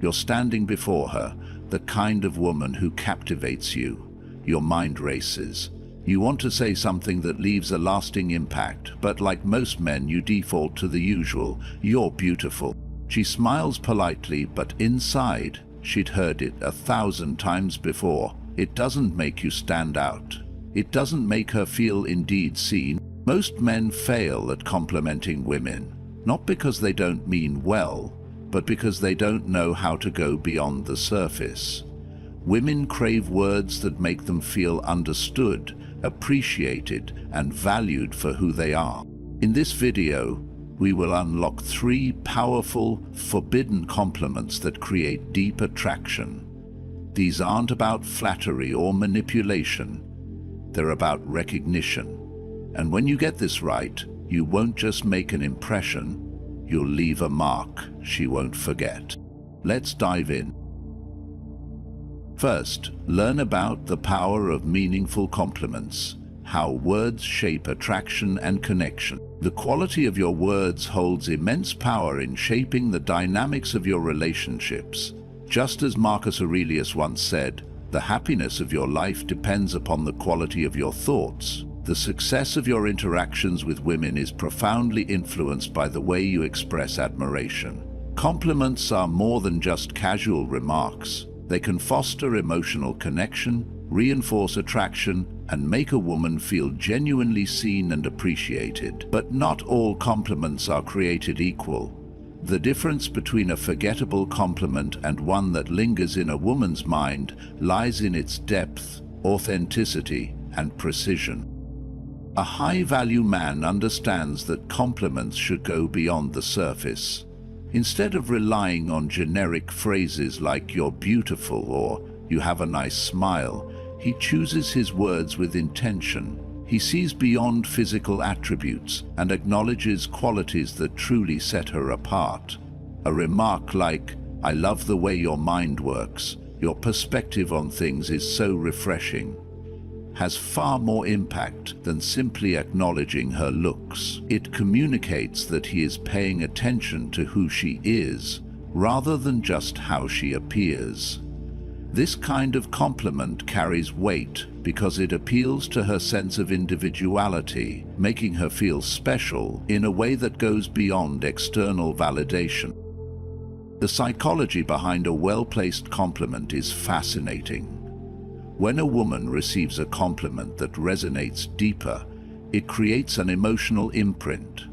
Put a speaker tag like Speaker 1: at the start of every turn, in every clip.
Speaker 1: You're standing before her, the kind of woman who captivates you. Your mind races. You want to say something that leaves a lasting impact, but like most men, you default to the usual, "You're beautiful." She smiles politely, but inside, she'd heard it 1,000 times before. It doesn't make you stand out. It doesn't make her feel indeed seen. Most men fail at complimenting women, not because they don't mean well, but because they don't know how to go beyond the surface. Women crave words that make them feel understood, appreciated, and valued for who they are. In this video, we will unlock 3 powerful, forbidden compliments that create deep attraction. These aren't about flattery or manipulation. They're about recognition. And when you get this right, you won't just make an impression, you'll leave a mark she won't forget. Let's dive in. First, learn about the power of meaningful compliments, how words shape attraction and connection. The quality of your words holds immense power in shaping the dynamics of your relationships. Just as Marcus Aurelius once said, "The happiness of your life depends upon the quality of your thoughts." The success of your interactions with women is profoundly influenced by the way you express admiration. Compliments are more than just casual remarks. They can foster emotional connection, reinforce attraction, and make a woman feel genuinely seen and appreciated. But not all compliments are created equal. The difference between a forgettable compliment and one that lingers in a woman's mind lies in its depth, authenticity, and precision. A high-value man understands that compliments should go beyond the surface. Instead of relying on generic phrases like "you're beautiful" or "you have a nice smile," he chooses his words with intention. He sees beyond physical attributes and acknowledges qualities that truly set her apart. A remark like, "I love the way your mind works, your perspective on things is so refreshing," has far more impact than simply acknowledging her looks. It communicates that he is paying attention to who she is, rather than just how she appears. This kind of compliment carries weight because it appeals to her sense of individuality, making her feel special in a way that goes beyond external validation. The psychology behind a well-placed compliment is fascinating. When a woman receives a compliment that resonates deeper, it creates an emotional imprint.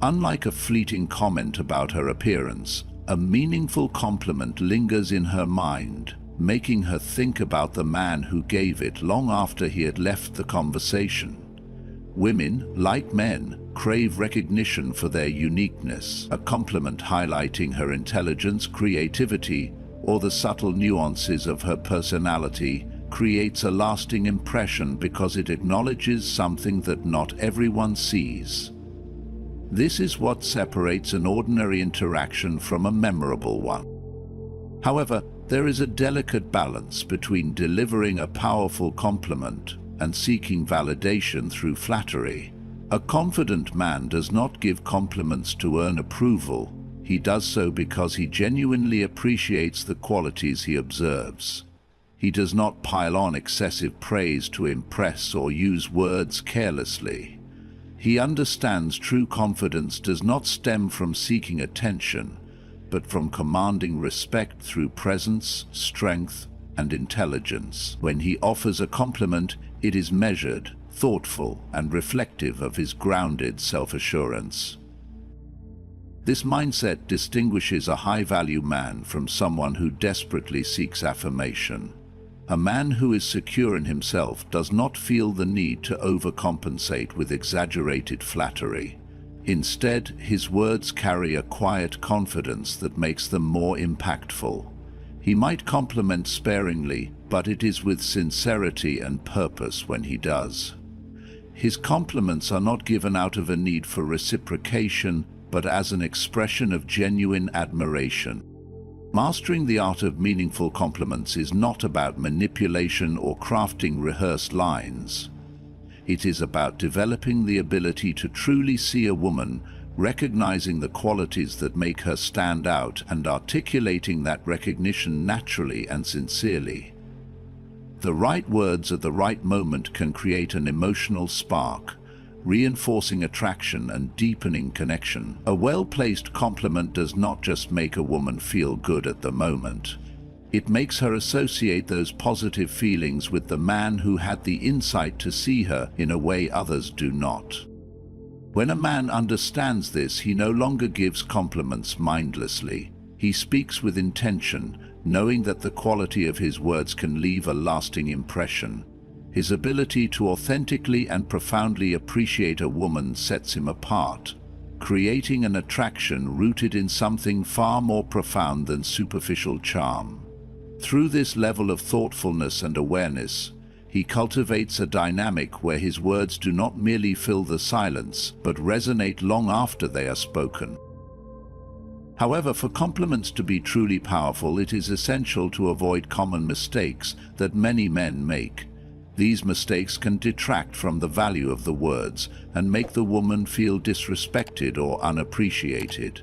Speaker 1: Unlike a fleeting comment about her appearance, a meaningful compliment lingers in her mind, making her think about the man who gave it long after he had left the conversation. Women, like men, crave recognition for their uniqueness. A compliment highlighting her intelligence, creativity, or the subtle nuances of her personality creates a lasting impression because it acknowledges something that not everyone sees. This is what separates an ordinary interaction from a memorable one. However, there is a delicate balance between delivering a powerful compliment and seeking validation through flattery. A confident man does not give compliments to earn approval. He does so because he genuinely appreciates the qualities he observes. He does not pile on excessive praise to impress or use words carelessly. He understands true confidence does not stem from seeking attention, but from commanding respect through presence, strength, and intelligence. When he offers a compliment, it is measured, thoughtful, and reflective of his grounded self-assurance. This mindset distinguishes a high-value man from someone who desperately seeks affirmation. A man who is secure in himself does not feel the need to overcompensate with exaggerated flattery. Instead, his words carry a quiet confidence that makes them more impactful. He might compliment sparingly, but it is with sincerity and purpose when he does. His compliments are not given out of a need for reciprocation, but as an expression of genuine admiration. Mastering the art of meaningful compliments is not about manipulation or crafting rehearsed lines. It is about developing the ability to truly see a woman, recognizing the qualities that make her stand out and articulating that recognition naturally and sincerely. The right words at the right moment can create an emotional spark, reinforcing attraction and deepening connection. A well-placed compliment does not just make a woman feel good at the moment. It makes her associate those positive feelings with the man who had the insight to see her in a way others do not. When a man understands this, he no longer gives compliments mindlessly. He speaks with intention, knowing that the quality of his words can leave a lasting impression. His ability to authentically and profoundly appreciate a woman sets him apart, creating an attraction rooted in something far more profound than superficial charm. Through this level of thoughtfulness and awareness, he cultivates a dynamic where his words do not merely fill the silence, but resonate long after they are spoken. However, for compliments to be truly powerful, it is essential to avoid common mistakes that many men make. These mistakes can detract from the value of the words and make the woman feel disrespected or unappreciated.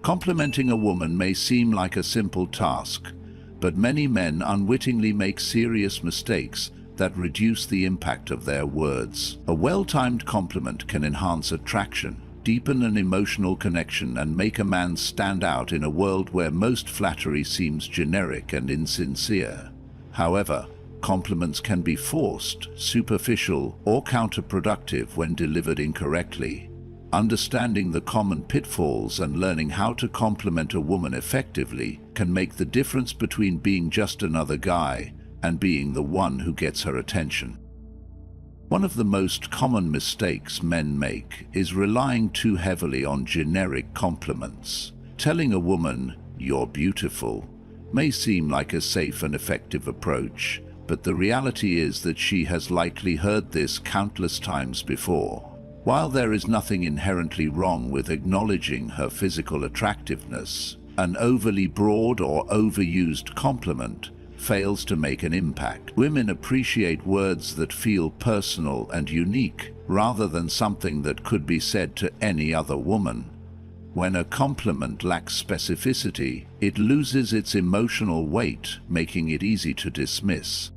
Speaker 1: Complimenting a woman may seem like a simple task, but many men unwittingly make serious mistakes that reduce the impact of their words. A well-timed compliment can enhance attraction, deepen an emotional connection, and make a man stand out in a world where most flattery seems generic and insincere. However, compliments can be forced, superficial, or counterproductive when delivered incorrectly. Understanding the common pitfalls and learning how to compliment a woman effectively can make the difference between being just another guy and being the one who gets her attention. One of the most common mistakes men make is relying too heavily on generic compliments. Telling a woman, "You're beautiful," may seem like a safe and effective approach, but the reality is that she has likely heard this countless times before. While there is nothing inherently wrong with acknowledging her physical attractiveness, an overly broad or overused compliment fails to make an impact. Women appreciate words that feel personal and unique, rather than something that could be said to any other woman. When a compliment lacks specificity, it loses its emotional weight, making it easy to dismiss.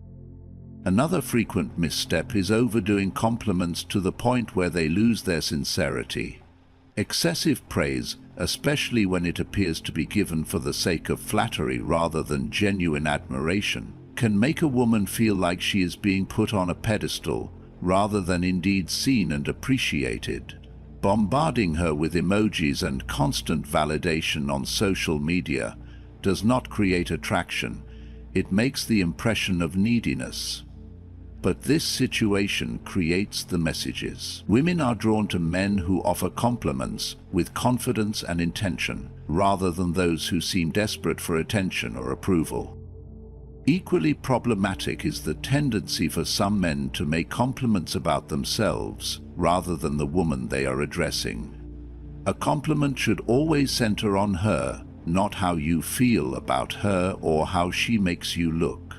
Speaker 1: Another frequent misstep is overdoing compliments to the point where they lose their sincerity. Excessive praise, especially when it appears to be given for the sake of flattery rather than genuine admiration, can make a woman feel like she is being put on a pedestal rather than indeed seen and appreciated. Bombarding her with emojis and constant validation on social media does not create attraction. It makes the impression of neediness. But this situation creates the messages. Women are drawn to men who offer compliments with confidence and intention, rather than those who seem desperate for attention or approval. Equally problematic is the tendency for some men to make compliments about themselves, rather than the woman they are addressing. A compliment should always center on her, not how you feel about her or how she makes you look.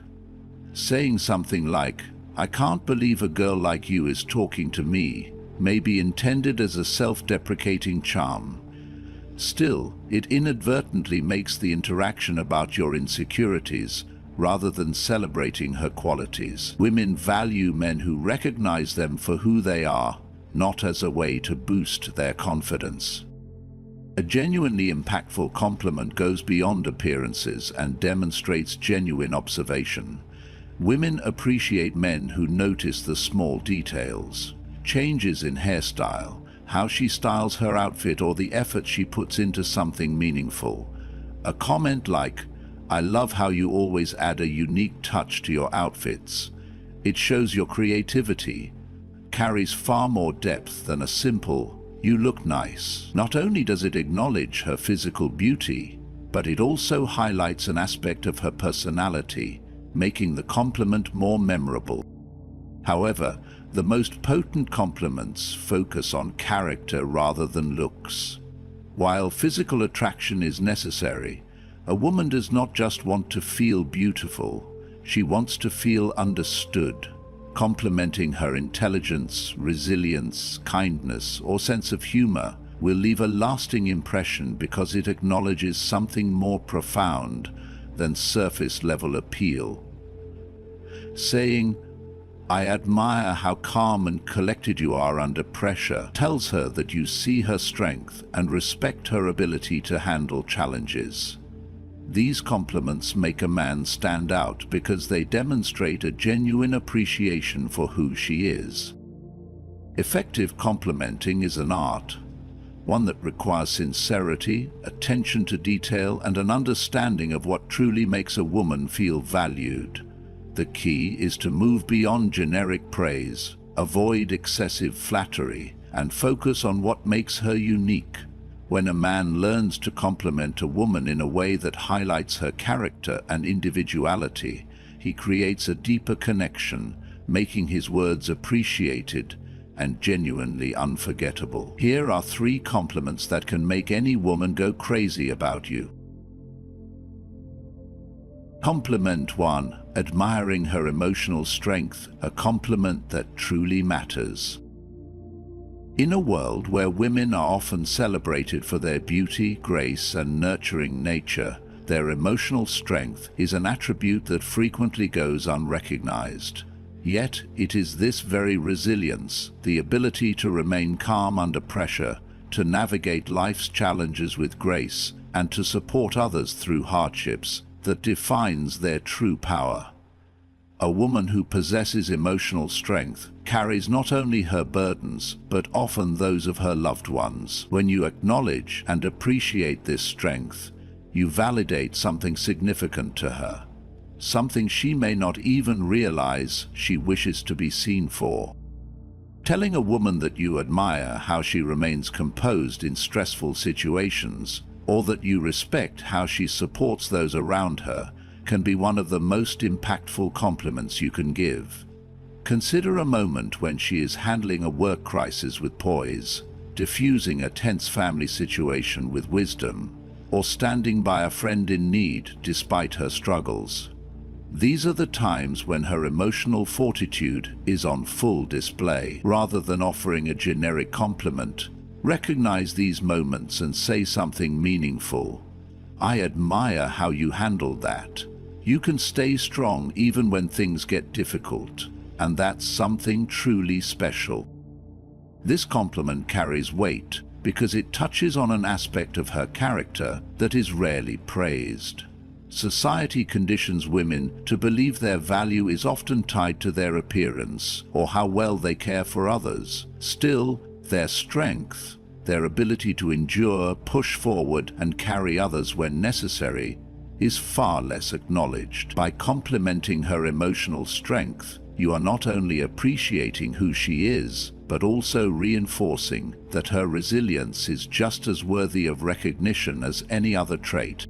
Speaker 1: Saying something like, "I can't believe a girl like you is talking to me," may be intended as a self-deprecating charm. Still, it inadvertently makes the interaction about your insecurities, rather than celebrating her qualities. Women value men who recognize them for who they are, not as a way to boost their confidence. A genuinely impactful compliment goes beyond appearances and demonstrates genuine observation. Women appreciate men who notice the small details, changes in hairstyle, how she styles her outfit, or the effort she puts into something meaningful. A comment like, "I love how you always add a unique touch to your outfits. It shows your creativity," carries far more depth than a simple, "You look nice." Not only does it acknowledge her physical beauty, but it also highlights an aspect of her personality, making the compliment more memorable. However, the most potent compliments focus on character rather than looks. While physical attraction is necessary, a woman does not just want to feel beautiful, she wants to feel understood. Complimenting her intelligence, resilience, kindness, or sense of humor will leave a lasting impression because it acknowledges something more profound than surface-level appeal. Saying, "I admire how calm and collected you are under pressure," tells her that you see her strength and respect her ability to handle challenges. These compliments make a man stand out because they demonstrate a genuine appreciation for who she is. Effective complimenting is an art, one that requires sincerity, attention to detail, and an understanding of what truly makes a woman feel valued. The key is to move beyond generic praise, avoid excessive flattery, and focus on what makes her unique. When a man learns to compliment a woman in a way that highlights her character and individuality, he creates a deeper connection, making his words appreciated and genuinely unforgettable. Here are 3 compliments that can make any woman go crazy about you. Compliment 1. Admiring her emotional strength, a compliment that truly matters. In a world where women are often celebrated for their beauty, grace, and nurturing nature, their emotional strength is an attribute that frequently goes unrecognized. Yet, it is this very resilience, the ability to remain calm under pressure, to navigate life's challenges with grace, and to support others through hardships, that defines their true power. A woman who possesses emotional strength carries not only her burdens, but often those of her loved ones. When you acknowledge and appreciate this strength, you validate something significant to her, something she may not even realize she wishes to be seen for. Telling a woman that you admire how she remains composed in stressful situations, or that you respect how she supports those around her, can be one of the most impactful compliments you can give. Consider a moment when she is handling a work crisis with poise, diffusing a tense family situation with wisdom, or standing by a friend in need despite her struggles. These are the times when her emotional fortitude is on full display. Rather than offering a generic compliment, recognize these moments and say something meaningful. "I admire how you handled that. You can stay strong even when things get difficult, and that's something truly special." This compliment carries weight because it touches on an aspect of her character that is rarely praised. Society conditions women to believe their value is often tied to their appearance or how well they care for others. Still, their strength, their ability to endure, push forward, and carry others when necessary, is far less acknowledged. By complimenting her emotional strength, you are not only appreciating who she is, but also reinforcing that her resilience is just as worthy of recognition as any other trait.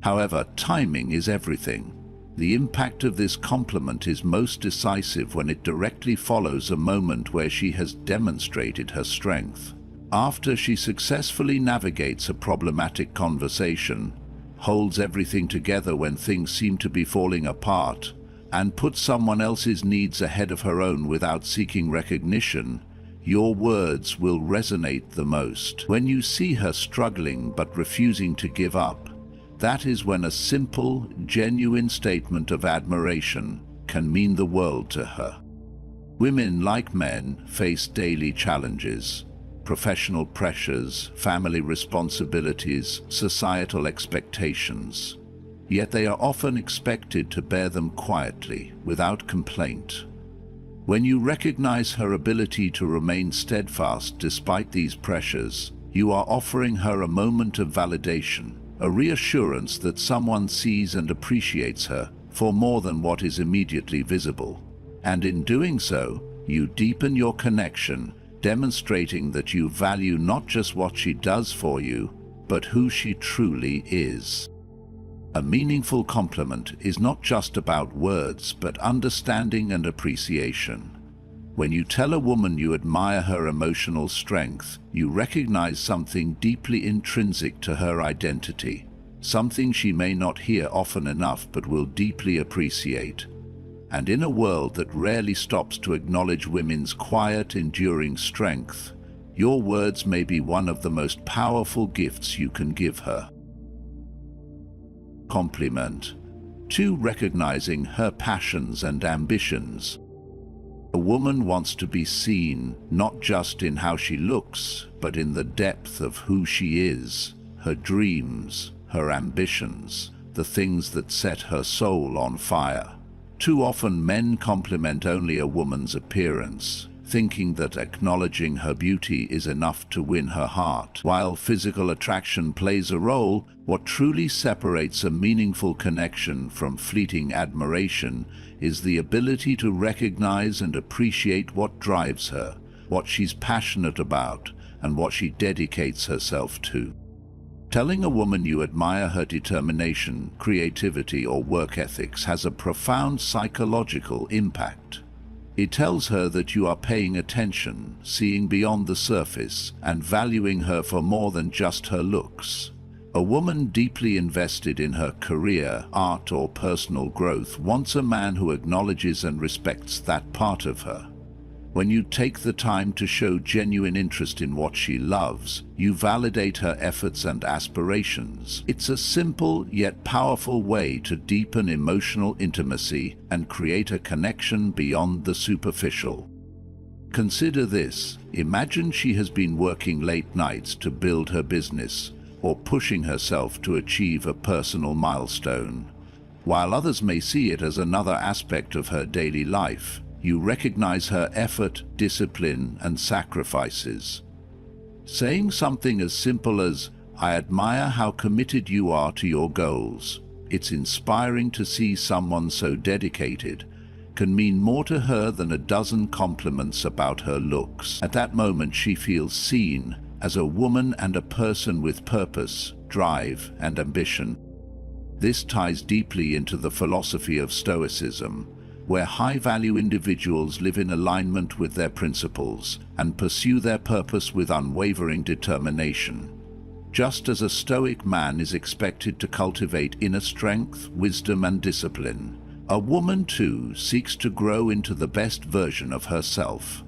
Speaker 1: However, timing is everything. The impact of this compliment is most decisive when it directly follows a moment where she has demonstrated her strength. After she successfully navigates a problematic conversation, holds everything together when things seem to be falling apart, and puts someone else's needs ahead of her own without seeking recognition, your words will resonate the most. When you see her struggling but refusing to give up, that is when a simple, genuine statement of admiration can mean the world to her. Women, like men, face daily challenges. Professional pressures, family responsibilities, societal expectations. Yet they are often expected to bear them quietly, without complaint. When you recognize her ability to remain steadfast despite these pressures, you are offering her a moment of validation, a reassurance that someone sees and appreciates her for more than what is immediately visible. And in doing so, you deepen your connection, demonstrating that you value not just what she does for you, but who she truly is. A meaningful compliment is not just about words, but understanding and appreciation. When you tell a woman you admire her emotional strength, you recognize something deeply intrinsic to her identity, something she may not hear often enough but will deeply appreciate. And in a world that rarely stops to acknowledge women's quiet, enduring strength, Your words may be one of the most powerful gifts you can give her. Compliment. 2. Recognizing her passions and ambitions. A woman wants to be seen, not just in how she looks, but in the depth of who she is, her dreams, her ambitions, the things that set her soul on fire. Too often men compliment only a woman's appearance, thinking that acknowledging her beauty is enough to win her heart. While physical attraction plays a role, what truly separates a meaningful connection from fleeting admiration is the ability to recognize and appreciate what drives her, what she's passionate about, and what she dedicates herself to. Telling a woman you admire her determination, creativity, or work ethics has a profound psychological impact. It tells her that you are paying attention, seeing beyond the surface, and valuing her for more than just her looks. A woman deeply invested in her career, art, or personal growth wants a man who acknowledges and respects that part of her. When you take the time to show genuine interest in what she loves, you validate her efforts and aspirations. It's a simple yet powerful way to deepen emotional intimacy and create a connection beyond the superficial. Consider this. Imagine she has been working late nights to build her business, or pushing herself to achieve a personal milestone. While others may see it as another aspect of her daily life, you recognize her effort, discipline, and sacrifices. Saying something as simple as, "I admire how committed you are to your goals. It's inspiring to see someone so dedicated," can mean more to her than a dozen compliments about her looks. At that moment, she feels seen as a woman and a person with purpose, drive, and ambition. This ties deeply into the philosophy of Stoicism, where high-value individuals live in alignment with their principles and pursue their purpose with unwavering determination. Just as a Stoic man is expected to cultivate inner strength, wisdom, and discipline, a woman too seeks to grow into the best version of herself.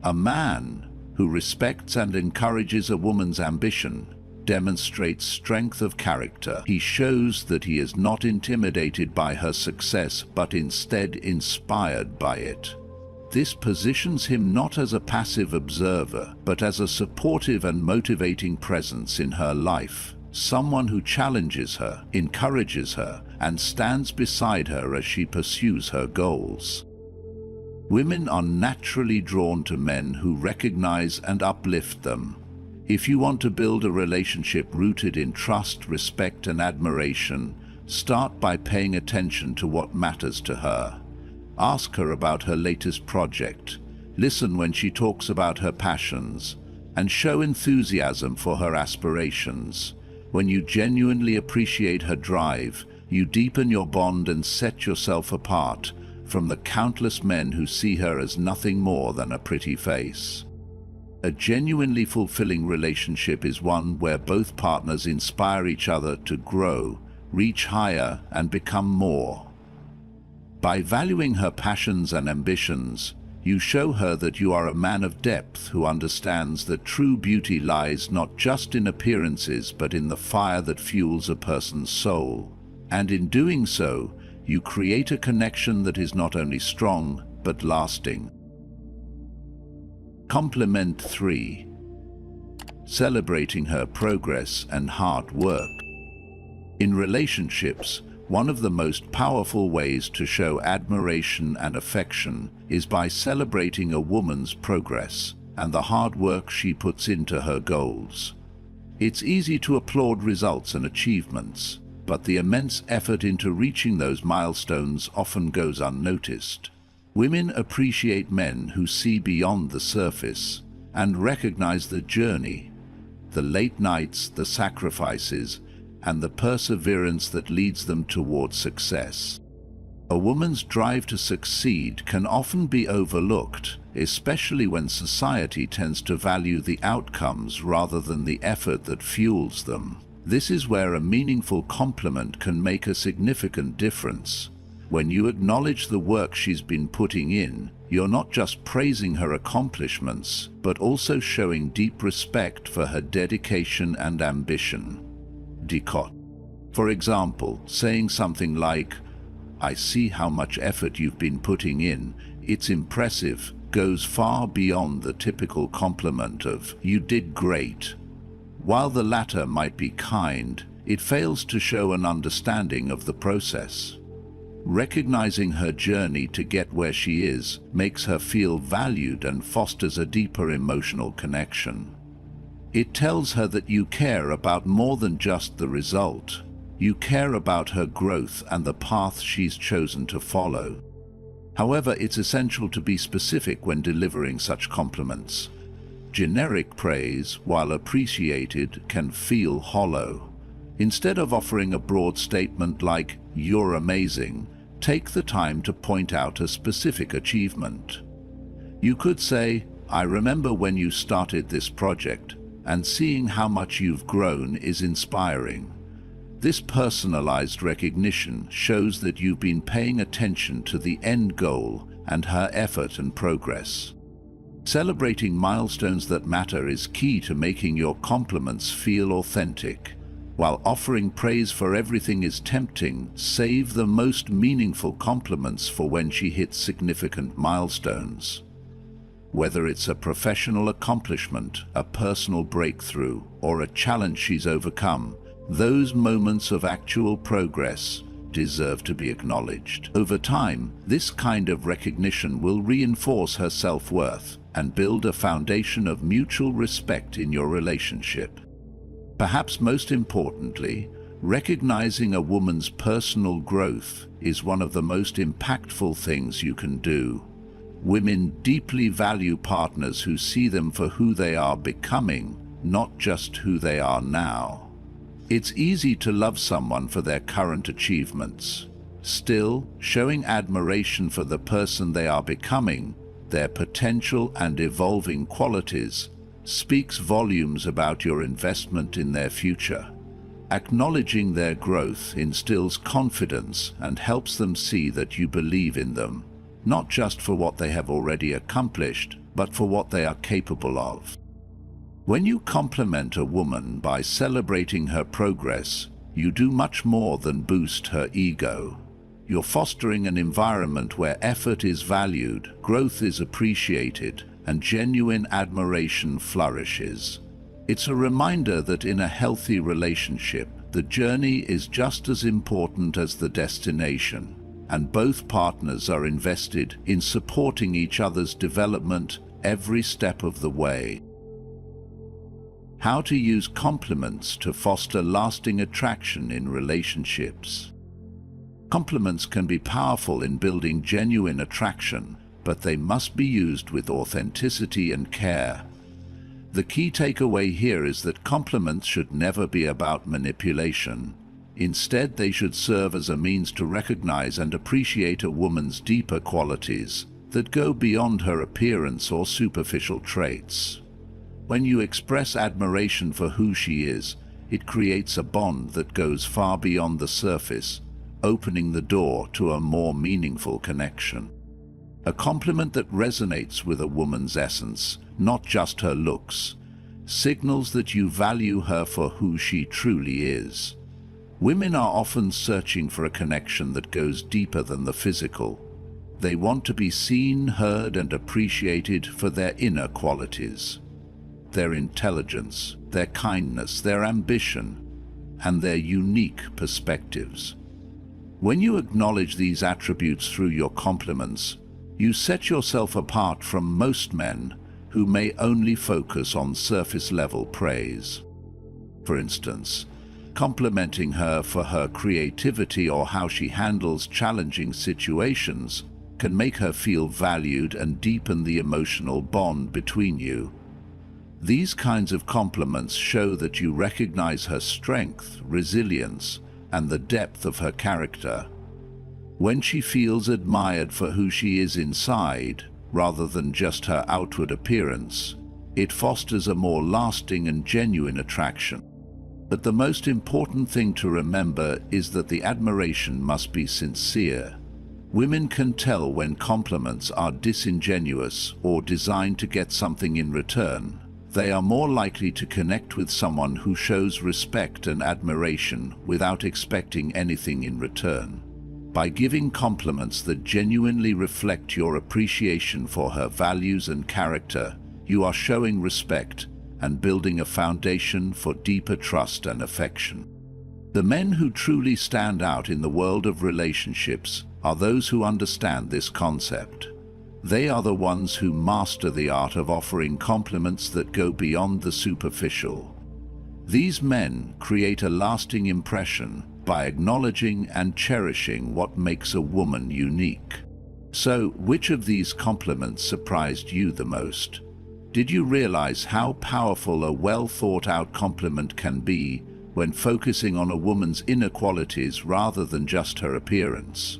Speaker 1: A man who respects and encourages a woman's ambition demonstrates strength of character. He shows that he is not intimidated by her success, but instead inspired by it. This positions him not as a passive observer, but as a supportive and motivating presence in her life, someone who challenges her, encourages her, and stands beside her as she pursues her goals. Women are naturally drawn to men who recognize and uplift them. If you want to build a relationship rooted in trust, respect, and admiration, start by paying attention to what matters to her. Ask her about her latest project, listen when she talks about her passions, and show enthusiasm for her aspirations. When you genuinely appreciate her drive, you deepen your bond and set yourself apart from the countless men who see her as nothing more than a pretty face. A genuinely fulfilling relationship is one where both partners inspire each other to grow, reach higher, and become more. By valuing her passions and ambitions, you show her that you are a man of depth who understands that true beauty lies not just in appearances but in the fire that fuels a person's soul. And in doing so, you create a connection that is not only strong but lasting. Compliment 3. Celebrating her progress and hard work. In relationships, one of the most powerful ways to show admiration and affection is by celebrating a woman's progress and the hard work she puts into her goals. It's easy to applaud results and achievements, but the immense effort into reaching those milestones often goes unnoticed. Women appreciate men who see beyond the surface and recognize the journey, the late nights, the sacrifices, and the perseverance that leads them towards success. A woman's drive to succeed can often be overlooked, especially when society tends to value the outcomes rather than the effort that fuels them. This is where a meaningful compliment can make a significant difference. When you acknowledge the work she's been putting in, you're not just praising her accomplishments, but also showing deep respect for her dedication and ambition. Decot. For example, saying something like, "I see how much effort you've been putting in, it's impressive," goes far beyond the typical compliment of, "You did great." While the latter might be kind, it fails to show an understanding of the process. Recognizing her journey to get where she is makes her feel valued and fosters a deeper emotional connection. It tells her that you care about more than just the result. You care about her growth and the path she's chosen to follow. However, it's essential to be specific when delivering such compliments. Generic praise, while appreciated, can feel hollow. Instead of offering a broad statement like, "You're amazing," take the time to point out a specific achievement. You could say, "I remember when you started this project, and seeing how much you've grown is inspiring." This personalized recognition shows that you've been paying attention to the end goal and her effort and progress. Celebrating milestones that matter is key to making your compliments feel authentic. While offering praise for everything is tempting, save the most meaningful compliments for when she hits significant milestones. Whether it's a professional accomplishment, a personal breakthrough, or a challenge she's overcome, those moments of actual progress deserve to be acknowledged. Over time, this kind of recognition will reinforce her self-worth and build a foundation of mutual respect in your relationship. Perhaps most importantly, recognizing a woman's personal growth is one of the most impactful things you can do. Women deeply value partners who see them for who they are becoming, not just who they are now. It's easy to love someone for their current achievements. Still, showing admiration for the person they are becoming, their potential and evolving qualities, speaks volumes about your investment in their future. Acknowledging their growth instills confidence and helps them see that you believe in them, not just for what they have already accomplished, but for what they are capable of. When you compliment a woman by celebrating her progress, you do much more than boost her ego. You're fostering an environment where effort is valued, growth is appreciated, and genuine admiration flourishes. It's a reminder that in a healthy relationship, the journey is just as important as the destination, and both partners are invested in supporting each other's development every step of the way. How to use compliments to foster lasting attraction in relationships. Compliments can be powerful in building genuine attraction, but they must be used with authenticity and care. The key takeaway here is that compliments should never be about manipulation. Instead, they should serve as a means to recognize and appreciate a woman's deeper qualities that go beyond her appearance or superficial traits. When you express admiration for who she is, it creates a bond that goes far beyond the surface, opening the door to a more meaningful connection. A compliment that resonates with a woman's essence, not just her looks, signals that you value her for who she truly is. Women are often searching for a connection that goes deeper than the physical. They want to be seen, heard, and appreciated for their inner qualities. Their intelligence, their kindness, their ambition, and their unique perspectives. When you acknowledge these attributes through your compliments, you set yourself apart from most men who may only focus on surface-level praise. For instance, complimenting her for her creativity or how she handles challenging situations can make her feel valued and deepen the emotional bond between you. These kinds of compliments show that you recognize her strength, resilience, and the depth of her character. When she feels admired for who she is inside, rather than just her outward appearance, it fosters a more lasting and genuine attraction. But the most important thing to remember is that the admiration must be sincere. Women can tell when compliments are disingenuous or designed to get something in return. They are more likely to connect with someone who shows respect and admiration without expecting anything in return. By giving compliments that genuinely reflect your appreciation for her values and character, you are showing respect and building a foundation for deeper trust and affection. The men who truly stand out in the world of relationships are those who understand this concept. They are the ones who master the art of offering compliments that go beyond the superficial. These men create a lasting impression by acknowledging and cherishing what makes a woman unique. So, which of these compliments surprised you the most? Did you realize how powerful a well-thought-out compliment can be when focusing on a woman's inner qualities rather than just her appearance?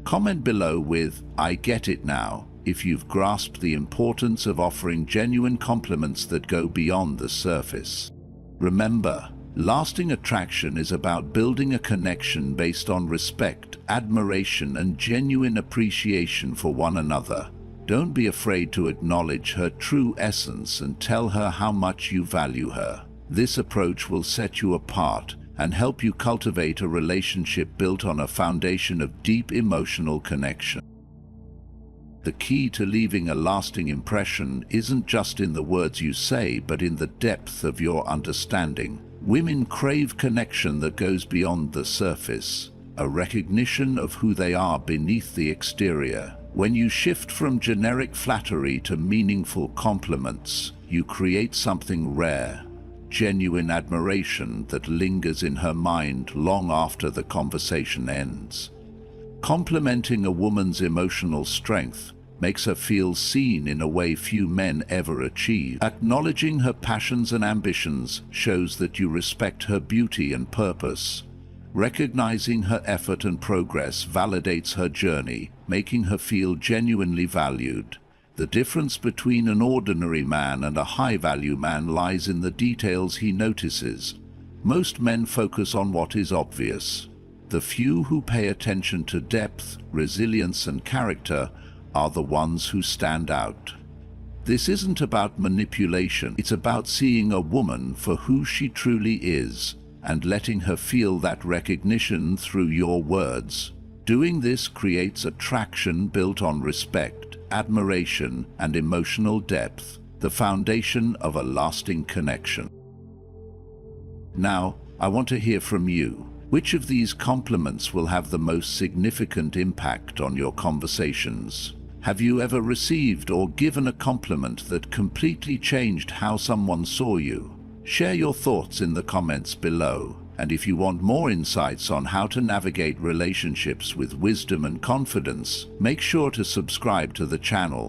Speaker 1: Comment below with "I get it now" if you've grasped the importance of offering genuine compliments that go beyond the surface. Remember, lasting attraction is about building a connection based on respect, admiration, and genuine appreciation for one another. Don't be afraid to acknowledge her true essence and tell her how much you value her. This approach will set you apart and help you cultivate a relationship built on a foundation of deep emotional connection. The key to leaving a lasting impression isn't just in the words you say, but in the depth of your understanding. Women crave connection that goes beyond the surface, a recognition of who they are beneath the exterior. When you shift from generic flattery to meaningful compliments, you create something rare. Genuine admiration that lingers in her mind long after the conversation ends. Complimenting a woman's emotional strength makes her feel seen in a way few men ever achieve. Acknowledging her passions and ambitions shows that you respect her beauty and purpose. Recognizing her effort and progress validates her journey, making her feel genuinely valued. The difference between an ordinary man and a high-value man lies in the details he notices. Most men focus on what is obvious. The few who pay attention to depth, resilience, and character are the ones who stand out. This isn't about manipulation, it's about seeing a woman for who she truly is and letting her feel that recognition through your words. Doing this creates attraction built on respect, admiration, and emotional depth, the foundation of a lasting connection. Now, I want to hear from you. Which of these compliments will have the most significant impact on your conversations? Have you ever received or given a compliment that completely changed how someone saw you? Share your thoughts in the comments below. And if you want more insights on how to navigate relationships with wisdom and confidence, make sure to subscribe to the channel